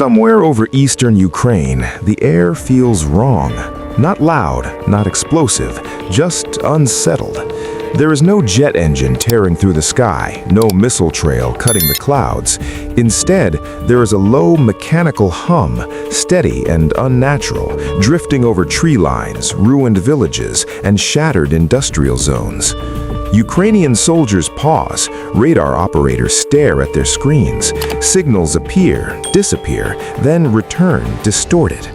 Somewhere over eastern Ukraine, the air feels wrong. Not loud, not explosive, just unsettled. There is no jet engine tearing through the sky, no missile trail cutting the clouds. Instead, there is a low mechanical hum, steady and unnatural, drifting over tree lines, ruined villages, and shattered industrial zones. Ukrainian soldiers pause, radar operators stare at their screens. Signals appear, disappear, then return, distorted.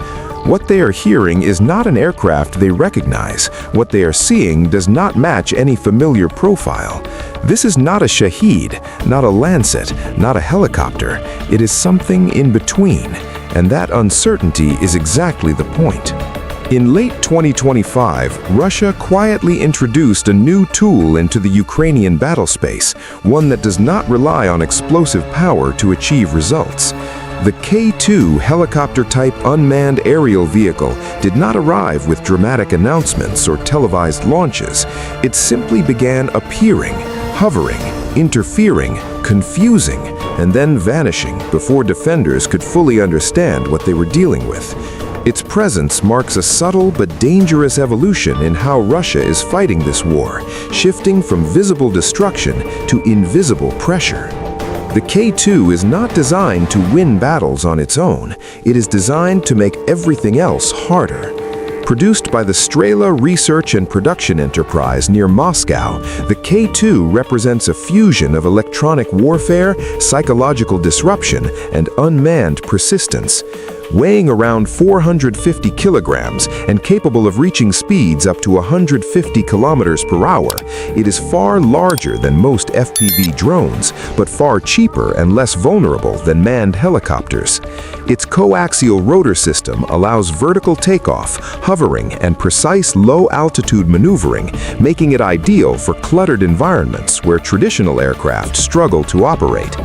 What they are hearing is not an aircraft they recognize. What they are seeing does not match any familiar profile. This is not a Shahed, not a Lancet, not a helicopter. It is something in between, and that uncertainty is exactly the point. In late 2025, Russia quietly introduced a new tool into the Ukrainian battlespace, one that does not rely on explosive power to achieve results. The K-2 helicopter-type unmanned aerial vehicle did not arrive with dramatic announcements or televised launches. It simply began appearing, hovering, interfering, confusing, and then vanishing before defenders could fully understand what they were dealing with. Its presence marks a subtle but dangerous evolution in how Russia is fighting this war, shifting from visible destruction to invisible pressure. The K-2 is not designed to win battles on its own. It is designed to make everything else harder. Produced by the Strela Research and Production Enterprise near Moscow, the K-2 represents a fusion of electronic warfare, psychological disruption, and unmanned persistence. Weighing around 450 kilograms and capable of reaching speeds up to 150 kilometers per hour, it is far larger than most FPV drones, but far cheaper and less vulnerable than manned helicopters. Its coaxial rotor system allows vertical takeoff, hovering, and precise low-altitude maneuvering, making it ideal for cluttered environments where traditional aircraft struggle to operate.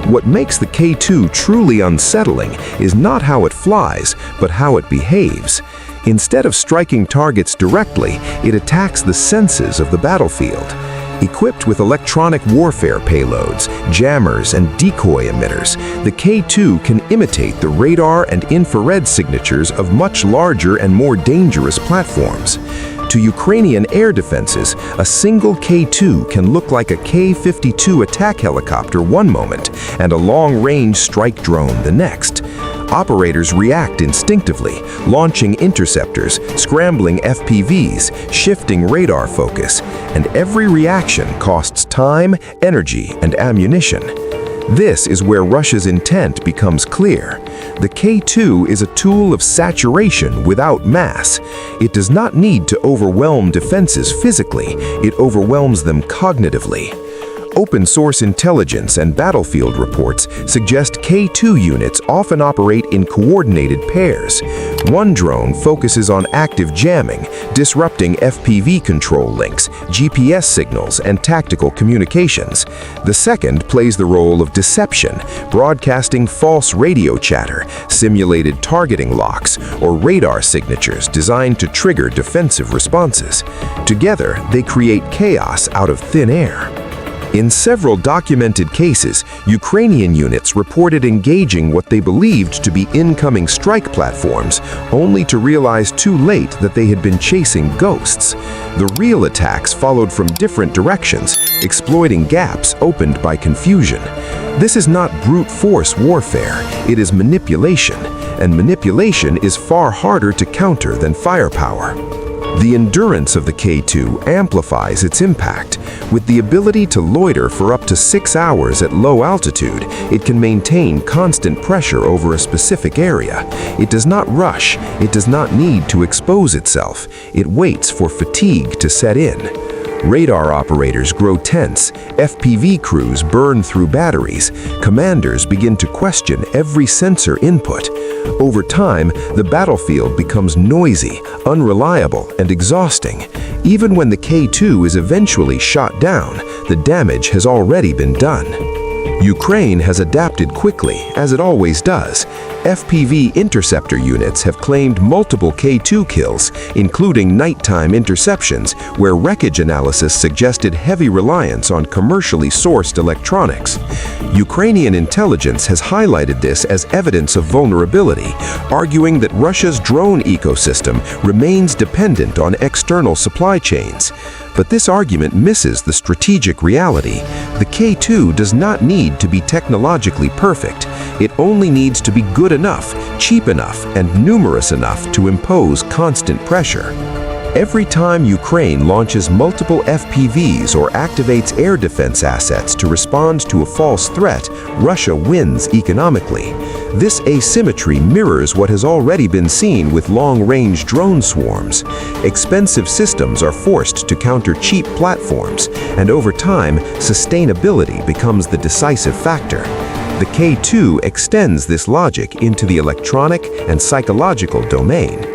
What makes the K-2 truly unsettling is not how it flies, but how it behaves. Instead of striking targets directly, it attacks the senses of the battlefield. Equipped with electronic warfare payloads, jammers, and decoy emitters, the K-2 can imitate the radar and infrared signatures of much larger and more dangerous platforms. To Ukrainian air defenses, a single K-2 can look like a K-52 attack helicopter one moment and a long-range strike drone the next. Operators react instinctively, launching interceptors, scrambling FPVs, shifting radar focus, and every reaction costs time, energy, and ammunition. This is where Russia's intent becomes clear. The K-2 is a tool of saturation without mass. It does not need to overwhelm defenses physically, it overwhelms them cognitively. Open-source intelligence and battlefield reports suggest K-2 units often operate in coordinated pairs. One drone focuses on active jamming, disrupting FPV control links, GPS signals, and tactical communications. The second plays the role of deception, broadcasting false radio chatter, simulated targeting locks, or radar signatures designed to trigger defensive responses. Together, they create chaos out of thin air. In several documented cases, Ukrainian units reported engaging what they believed to be incoming strike platforms, only to realize too late that they had been chasing ghosts. The real attacks followed from different directions, exploiting gaps opened by confusion. This is not brute force warfare, it is manipulation, and manipulation is far harder to counter than firepower. The endurance of the K-2 amplifies its impact. With the ability to loiter for up to 6 hours at low altitude, it can maintain constant pressure over a specific area. It does not rush, it does not need to expose itself. It waits for fatigue to set in. Radar operators grow tense, FPV crews burn through batteries, commanders begin to question every sensor input. Over time, the battlefield becomes noisy, unreliable, and exhausting. Even when the K-2 is eventually shot down, the damage has already been done. Ukraine has adapted quickly, as it always does. FPV interceptor units have claimed multiple K2 kills, including nighttime interceptions, where wreckage analysis suggested heavy reliance on commercially sourced electronics. Ukrainian intelligence has highlighted this as evidence of vulnerability, arguing that Russia's drone ecosystem remains dependent on external supply chains. But this argument misses the strategic reality. The K2 does not need to be technologically perfect. It only needs to be good enough, cheap enough, and numerous enough to impose constant pressure. Every time Ukraine launches multiple FPVs or activates air defense assets to respond to a false threat, Russia wins economically. This asymmetry mirrors what has already been seen with long-range drone swarms. Expensive systems are forced to counter cheap platforms, and over time, sustainability becomes the decisive factor. The K2 extends this logic into the electronic and psychological domain.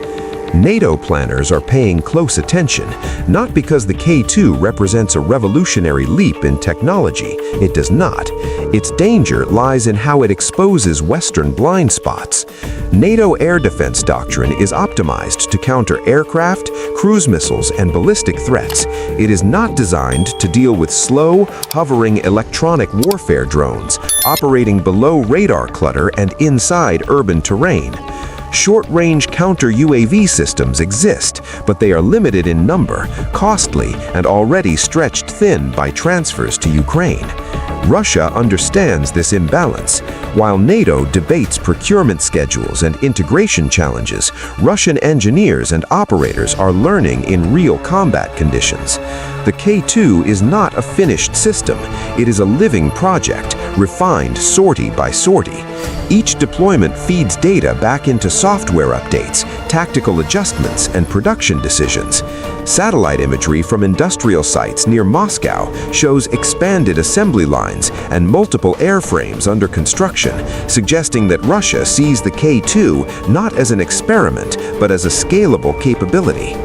NATO planners are paying close attention, not because the K2 represents a revolutionary leap in technology. It does not. Its danger lies in how it exposes Western blind spots. NATO air defense doctrine is optimized to counter aircraft, cruise missiles, and ballistic threats. It is not designed to deal with slow, hovering electronic warfare drones operating below radar clutter and inside urban terrain. Short-range counter-UAV systems exist, but they are limited in number, costly, and already stretched thin by transfers to Ukraine. Russia understands this imbalance. While NATO debates procurement schedules and integration challenges, Russian engineers and operators are learning in real combat conditions. The K2 is not a finished system. It is a living project, refined sortie by sortie. Each deployment feeds data back into software updates, tactical adjustments, and production decisions. Satellite imagery from industrial sites near Moscow shows expanded assembly lines and multiple airframes under construction, suggesting that Russia sees the K2 not as an experiment, but as a scalable capability.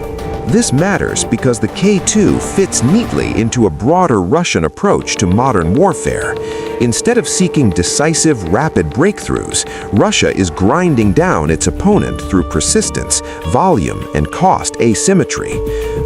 This matters because the K2 fits neatly into a broader Russian approach to modern warfare. Instead of seeking decisive, rapid breakthroughs, Russia is grinding down its opponent through persistence, volume, and cost asymmetry.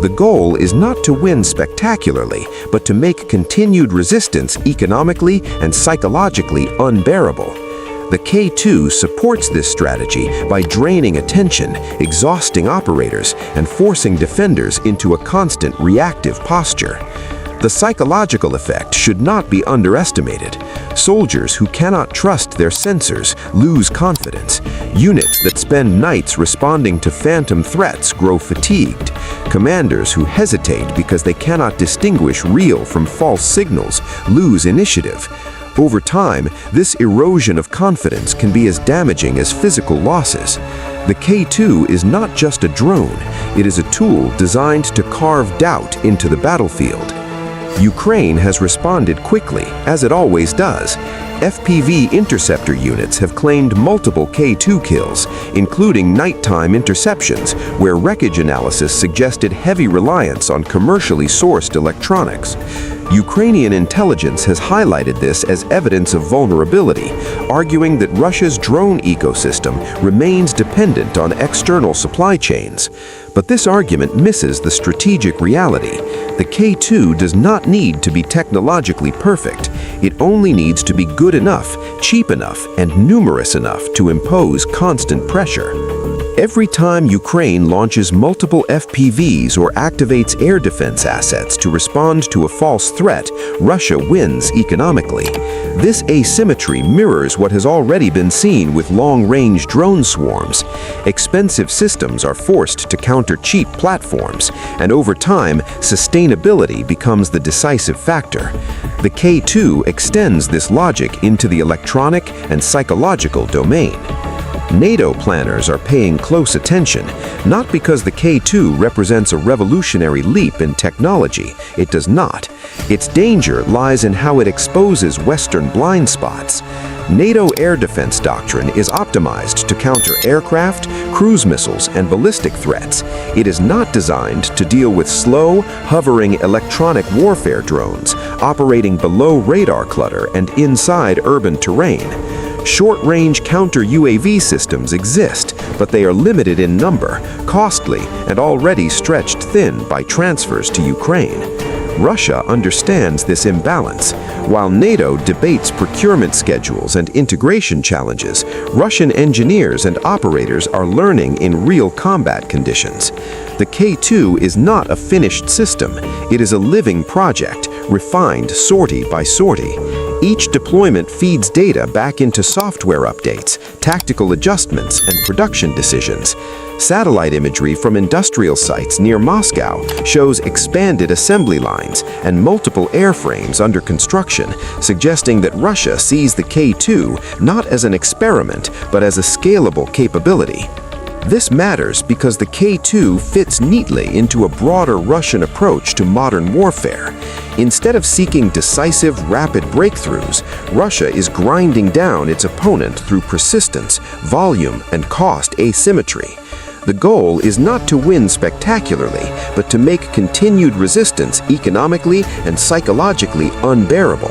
The goal is not to win spectacularly, but to make continued resistance economically and psychologically unbearable. The K2 supports this strategy by draining attention, exhausting operators, and forcing defenders into a constant reactive posture. The psychological effect should not be underestimated. Soldiers who cannot trust their sensors lose confidence. Units that spend nights responding to phantom threats grow fatigued. Commanders who hesitate because they cannot distinguish real from false signals lose initiative. Over time, this erosion of confidence can be as damaging as physical losses. The K2 is not just a drone, it is a tool designed to carve doubt into the battlefield. Ukraine has responded quickly, as it always does. FPV interceptor units have claimed multiple K2 kills, including nighttime interceptions, where wreckage analysis suggested heavy reliance on commercially sourced electronics. Ukrainian intelligence has highlighted this as evidence of vulnerability, arguing that Russia's drone ecosystem remains dependent on external supply chains. But this argument misses the strategic reality. The K2 does not need to be technologically perfect. It only needs to be good enough, cheap enough, and numerous enough to impose constant pressure. Every time Ukraine launches multiple FPVs or activates air defense assets to respond to a false threat, Russia wins economically. This asymmetry mirrors what has already been seen with long-range drone swarms. Expensive systems are forced to counter cheap platforms, and over time, sustainability becomes the decisive factor. The K2 extends this logic into the electronic and psychological domain. NATO planners are paying close attention, not because the K2 represents a revolutionary leap in technology. It does not. Its danger lies in how it exposes Western blind spots. NATO air defense doctrine is optimized to counter aircraft, cruise missiles, and ballistic threats. It is not designed to deal with slow, hovering electronic warfare drones operating below radar clutter and inside urban terrain. Short-range counter-UAV systems exist, but they are limited in number, costly, and already stretched thin by transfers to Ukraine. Russia understands this imbalance. While NATO debates procurement schedules and integration challenges, Russian engineers and operators are learning in real combat conditions. The K2 is not a finished system. It is a living project, refined sortie by sortie. Each deployment feeds data back into software updates, tactical adjustments, and production decisions. Satellite imagery from industrial sites near Moscow shows expanded assembly lines and multiple airframes under construction, suggesting that Russia sees the K2 not as an experiment, but as a scalable capability. This matters because the K2 fits neatly into a broader Russian approach to modern warfare. Instead of seeking decisive, rapid breakthroughs, Russia is grinding down its opponent through persistence, volume, and cost asymmetry. The goal is not to win spectacularly, but to make continued resistance economically and psychologically unbearable.